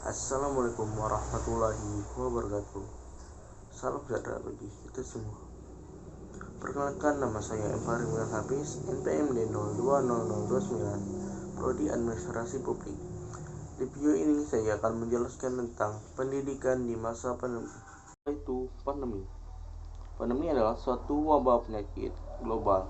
Assalamualaikum warahmatullahi wabarakatuh. Salam sejahtera bagi kita semua. Perkenalkan, nama saya M. Farimil Hafiz, NPM D020029, Prodi Administrasi Publik. Di video ini saya akan menjelaskan tentang pendidikan di masa pandemi. Yaitu pandemi. Pandemi adalah suatu wabah penyakit global.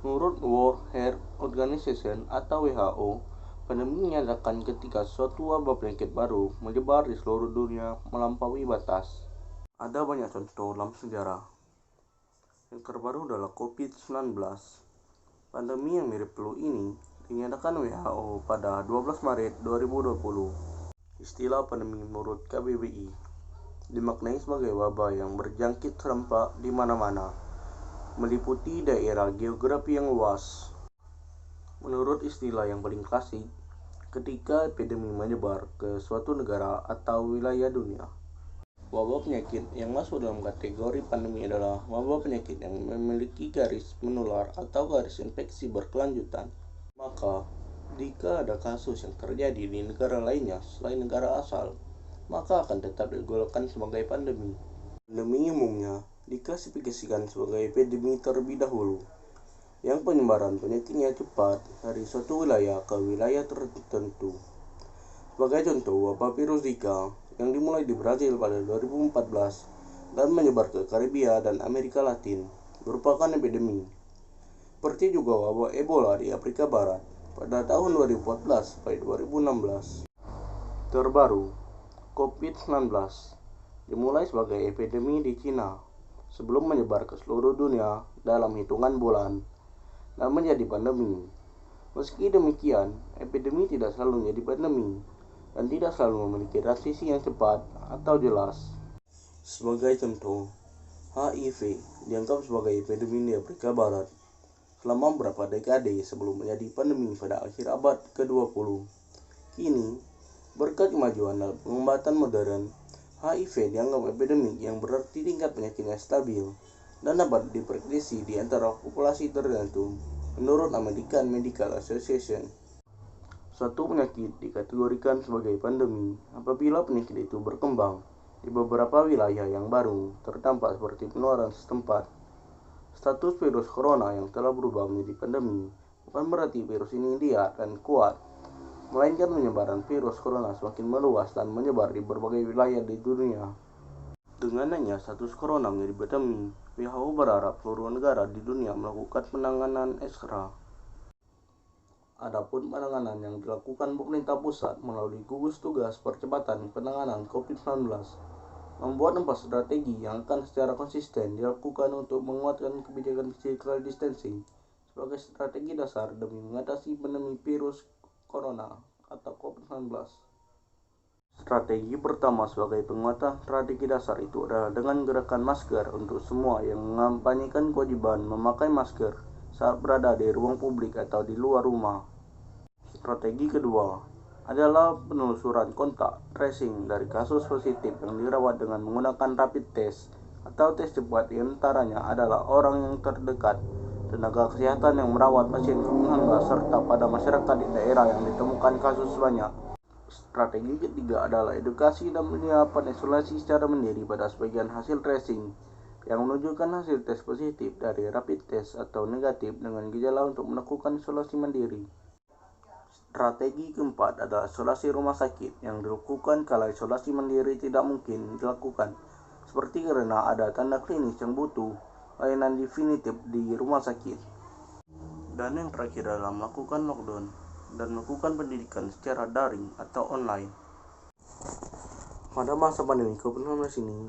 Menurut World Health Organization atau WHO, pandemi menyatakan ketika suatu wabah penyakit baru menyebar di seluruh dunia melampaui batas. Ada banyak contoh dalam sejarah. Yang terbaru adalah COVID-19. Pandemi yang mirip flu ini dinyatakan WHO pada 12 Maret 2020. Istilah pandemi menurut KBBI dimaknai sebagai wabah yang berjangkit serempak di mana-mana, meliputi daerah geografi yang luas. Menurut istilah yang paling klasik, ketika epidemi menyebar ke suatu negara atau wilayah dunia. Wabah penyakit yang masuk dalam kategori pandemi adalah wabah penyakit yang memiliki garis menular atau garis infeksi berkelanjutan. Maka, jika ada kasus yang terjadi di negara lainnya selain negara asal, maka akan tetap digolongkan sebagai pandemi. Pandemi umumnya diklasifikasikan sebagai epidemi terlebih dahulu, yang penyebaran penyakitnya cepat dari suatu wilayah ke wilayah tertentu. Sebagai contoh, wabah virus Zika yang dimulai di Brazil pada 2014 dan menyebar ke Karibia dan Amerika Latin merupakan epidemi. Seperti juga wabah Ebola di Afrika Barat pada tahun 2014 sampai 2016. Terbaru, COVID-19 dimulai sebagai epidemi di Cina sebelum menyebar ke seluruh dunia dalam hitungan bulan dan menjadi pandemi. Meski demikian, epidemi tidak selalu menjadi pandemi dan tidak selalu memiliki transisi yang cepat atau jelas. Sebagai contoh, HIV dianggap sebagai epidemi di Afrika Barat selama beberapa dekade sebelum menjadi pandemi pada akhir abad ke-20. Kini, berkat kemajuan dalam pengobatan modern, HIV dianggap epidemi yang berarti tingkat penyakitnya stabil dan dapat diprediksi di antara populasi tertentu menurut American Medical Association. Suatu penyakit dikategorikan sebagai pandemi apabila penyakit itu berkembang di beberapa wilayah yang baru terdampak seperti penularan setempat. Status virus corona yang telah berubah menjadi pandemi bukan berarti virus ini liar dan kuat, melainkan penyebaran virus corona semakin meluas dan menyebar di berbagai wilayah di dunia. Dengan adanya status corona menjadi pandemi, WHO berharap seluruh negara di dunia melakukan penanganan ekstra. Adapun penanganan yang dilakukan pemerintah pusat melalui gugus tugas percepatan penanganan COVID-19 membuat 4 strategi yang akan secara konsisten dilakukan untuk menguatkan kebijakan physical distancing sebagai strategi dasar demi mengatasi pandemi virus corona atau COVID-19. Strategi pertama sebagai penguatan strategi dasar itu adalah dengan gerakan masker untuk semua yang mengampanyekan kewajiban memakai masker saat berada di ruang publik atau di luar rumah. Strategi kedua adalah penelusuran kontak tracing dari kasus positif yang dirawat dengan menggunakan rapid test atau tes cepat, di antaranya adalah orang yang terdekat, tenaga kesehatan yang merawat pasien COVID-19, serta pada masyarakat di daerah yang ditemukan kasus banyak. Strategi ketiga adalah edukasi dan penyiapan isolasi secara mandiri pada sebagian hasil tracing yang menunjukkan hasil tes positif dari rapid test atau negatif dengan gejala untuk melakukan isolasi mandiri. Strategi keempat adalah isolasi rumah sakit yang dilakukan kala isolasi mandiri tidak mungkin dilakukan, seperti karena ada tanda klinis yang butuh layanan definitif di rumah sakit. Dan yang terakhir adalah melakukan lockdown dan melakukan pendidikan secara daring atau online. Pada masa pandemi COVID-19 ini,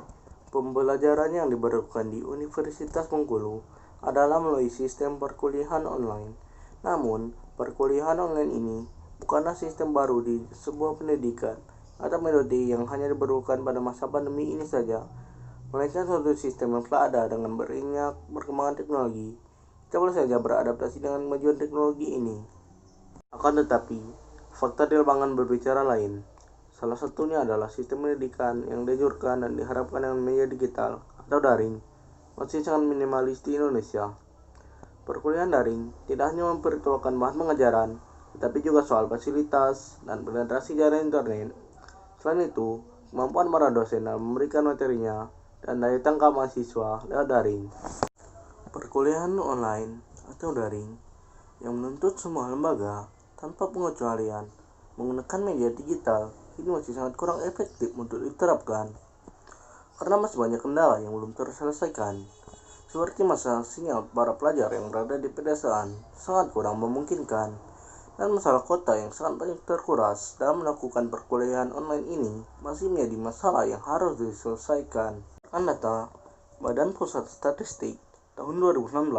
pembelajaran yang diberlakukan di Universitas Bengkulu adalah melalui sistem perkuliahan online. Namun, perkuliahan online ini bukanlah sistem baru di sebuah pendidikan atau metode yang hanya diperlukan pada masa pandemi ini saja, melainkan suatu sistem yang telah ada dengan beriringnya perkembangan teknologi. Kita boleh saja beradaptasi dengan kemajuan teknologi ini. Akan tetapi, fakta di lapangan berbicara lain. Salah satunya adalah sistem pendidikan yang dianjurkan dan diharapkan dengan media digital atau daring masih sangat minimalis di Indonesia. Perkuliahan daring tidak hanya memperkenalkan bahan pengajaran, tetapi juga soal fasilitas dan penetrasi jaringan internet, Selain itu, kemampuan para dosen dalam memberikan materinya dan daya tangkap mahasiswa lewat daring. Perkuliahan online atau daring yang menuntut semua lembaga tanpa pengecualian menggunakan media digital ini masih sangat kurang efektif untuk diterapkan karena masih banyak kendala yang belum terselesaikan, seperti masalah sinyal para pelajar yang berada di pedesaan sangat kurang memungkinkan, dan masalah kuota yang sangat banyak terkuras dalam melakukan perkuliahan online ini masih menjadi masalah yang harus diselesaikan. Berdasarkan data Badan Pusat Statistik tahun 2019,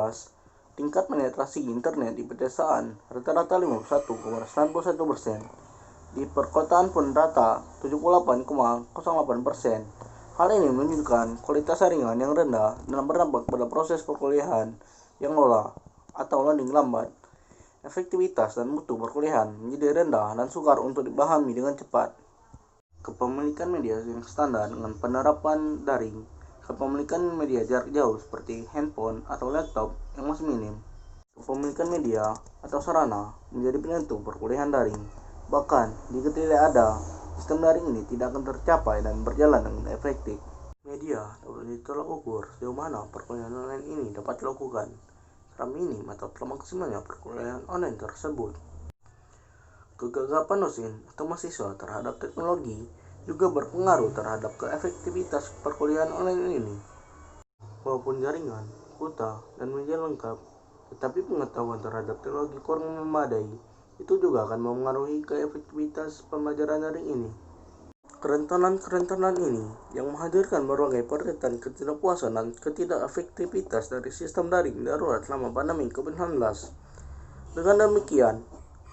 tingkat penetrasi internet di pedesaan rata-rata 51,91%. Di perkotaan pun rata 78,08%. Hal ini menunjukkan kualitas jaringan yang rendah dan berdampak pada proses perkuliahan yang lelah atau loading lambat. Efektivitas dan mutu perkuliahan menjadi rendah dan sukar untuk dipahami dengan cepat. Kepemilikan media yang standar dengan penerapan daring, kepemilikan media jarak jauh seperti handphone atau laptop yang masih minim. Kepemilikan media atau sarana menjadi penentu perkuliahan daring. Bahkan jika tidak ada, sistem daring ini tidak akan tercapai dan berjalan dengan efektif. Media dapat ditolak ukur sejauh mana perkuliahan online ini dapat dilakukan, secara minim atau telah maksimalnya perkuliahan online tersebut. Kegagapan dosen atau mahasiswa terhadap teknologi juga berpengaruh terhadap keefektivitas perkuliahan online ini. Walaupun jaringan, kuota, dan media lengkap, tetapi pengetahuan terhadap teknologi kurang memadai, itu juga akan mempengaruhi keefektivitas pembelajaran daring ini. Kerentanan ini yang menghadirkan berbagai pernyataan ketidakpuasan dan ketidakefektivitas dari sistem daring darurat selama pandemi COVID-19. Dengan demikian,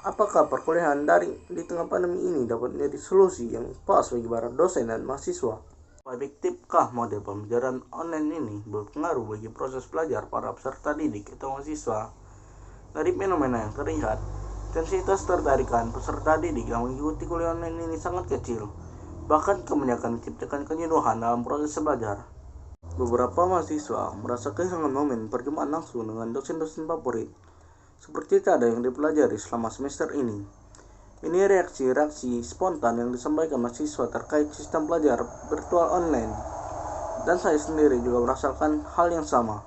apakah perkuliahan daring di tengah pandemi ini dapat menjadi solusi yang pas bagi para dosen dan mahasiswa? Efektifkah model pembelajaran online ini berpengaruh bagi proses belajar para peserta didik atau mahasiswa? Dari fenomena yang terlihat, intensitas tertarikan peserta didik yang mengikuti kuliah online ini sangat kecil, bahkan kebanyakan menciptakan kejenuhan dalam proses belajar. Beberapa mahasiswa merasa kehilangan momen perjumpaan langsung dengan dosen-dosen favorit, seperti tak ada yang dipelajari selama semester ini. Ini reaksi spontan yang disampaikan mahasiswa terkait sistem belajar virtual online, dan saya sendiri juga merasakan hal yang sama.